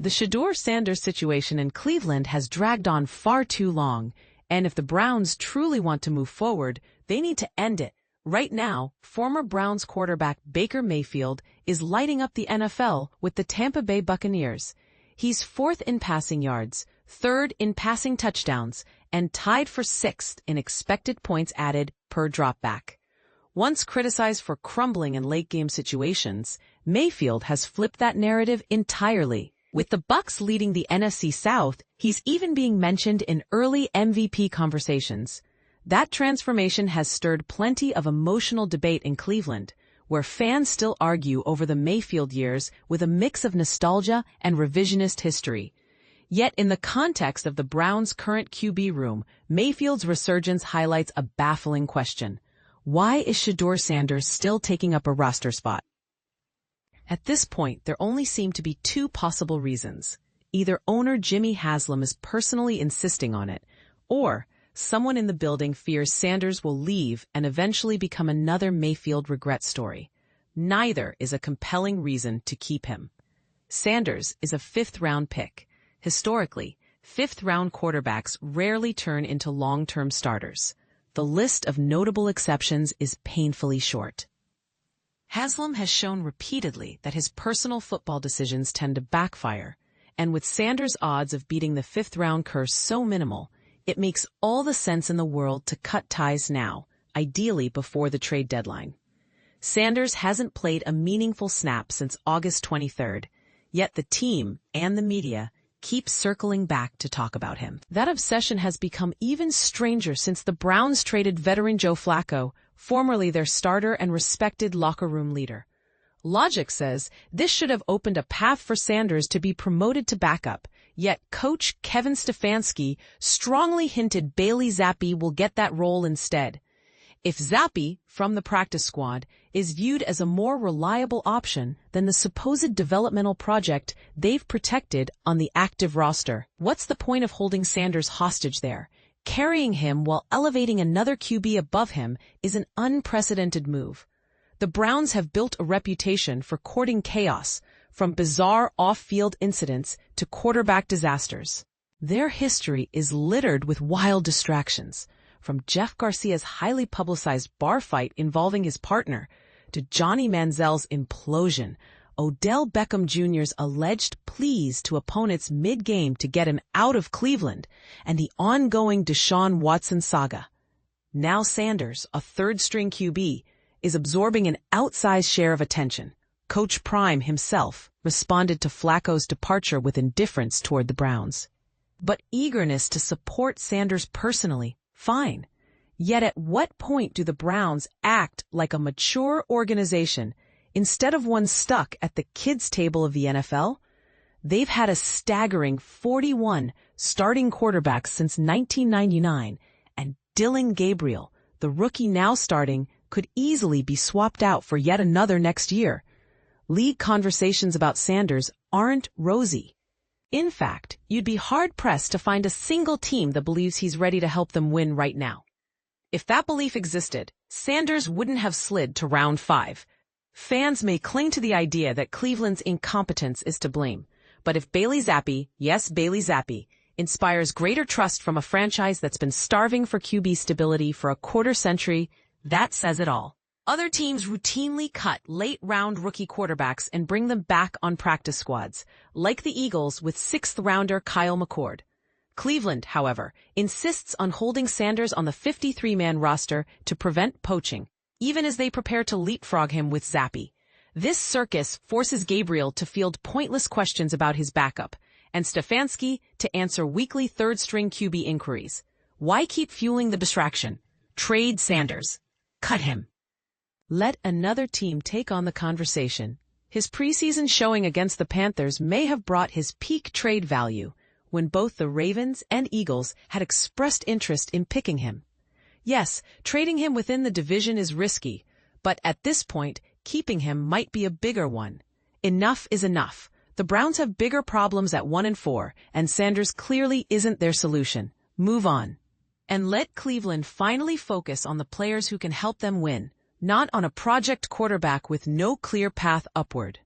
The Shedeur Sanders situation in Cleveland has dragged on far too long, and if the Browns truly want to move forward, they need to end it. Right now, former Browns quarterback Baker Mayfield is lighting up the NFL with the Tampa Bay Buccaneers. He's fourth in passing yards, third in passing touchdowns, and tied for sixth in expected points added per dropback. Once criticized for crumbling in late-game situations, Mayfield has flipped that narrative entirely. With the Bucs leading the NFC South, he's even being mentioned in early MVP conversations. That transformation has stirred plenty of emotional debate in Cleveland, where fans still argue over the Mayfield years with a mix of nostalgia and revisionist history. Yet in the context of the Browns' current QB room, Mayfield's resurgence highlights a baffling question. Why is Shedeur Sanders still taking up a roster spot? At this point, there only seem to be two possible reasons. Either owner Jimmy Haslam is personally insisting on it, or someone in the building fears Sanders will leave and eventually become another Mayfield regret story. Neither is a compelling reason to keep him. Sanders is a fifth-round pick. Historically, fifth-round quarterbacks rarely turn into long-term starters. The list of notable exceptions is painfully short. Haslam has shown repeatedly that his personal football decisions tend to backfire, and with Sanders' odds of beating the fifth-round curse so minimal, it makes all the sense in the world to cut ties now, ideally before the trade deadline. Sanders hasn't played a meaningful snap since August 23rd, yet the team and the media keep circling back to talk about him. That obsession has become even stranger since the Browns traded veteran Joe Flacco, formerly their starter and respected locker room leader. Logic says this should have opened a path for Sanders to be promoted to backup, yet coach Kevin Stefanski strongly hinted Bailey Zappe will get that role instead. If Zappe, from the practice squad, is viewed as a more reliable option than the supposed developmental project they've protected on the active roster, what's the point of holding Sanders hostage there? Carrying him while elevating another QB above him is an unprecedented move. The Browns have built a reputation for courting chaos, from bizarre off-field incidents to quarterback disasters. Their history is littered with wild distractions, from Jeff Garcia's highly publicized bar fight involving his partner to Johnny Manziel's implosion, Odell Beckham Jr.'s alleged pleas to opponents mid-game to get him out of Cleveland, and the ongoing Deshaun Watson saga. Now Sanders, a third-string QB, is absorbing an outsized share of attention. Coach Prime himself responded to Flacco's departure with indifference toward the Browns. But eagerness to support Sanders personally, fine. Yet at what point do the Browns act like a mature organization instead of one stuck at the kids' table of the NFL? They've had a staggering 41 starting quarterbacks since 1999, and Dillon Gabriel, the rookie now starting, could easily be swapped out for yet another next year. League conversations about Sanders aren't rosy. In fact, you'd be hard-pressed to find a single team that believes he's ready to help them win right now. If that belief existed, Sanders wouldn't have slid to round 5. Fans may cling to the idea that Cleveland's incompetence is to blame, but if Bailey Zappe, yes, Bailey Zappe, inspires greater trust from a franchise that's been starving for QB stability for a quarter-century, that says it all. Other teams routinely cut late-round rookie quarterbacks and bring them back on practice squads, like the Eagles with sixth-rounder Kyle McCord. Cleveland, however, insists on holding Sanders on the 53-man roster to prevent poaching, even as they prepare to leapfrog him with Zappe. This circus forces Gabriel to field pointless questions about his backup, and Stefanski to answer weekly third-string QB inquiries. Why keep fueling the distraction? Trade Sanders. Cut him. Let another team take on the conversation. His preseason showing against the Panthers may have brought his peak trade value when both the Ravens and Eagles had expressed interest in picking him. Yes, trading him within the division is risky, but at this point, keeping him might be a bigger one. Enough is enough. The Browns have bigger problems at 1-4, and Sanders clearly isn't their solution. Move on. And let Cleveland finally focus on the players who can help them win, not on a project quarterback with no clear path upward.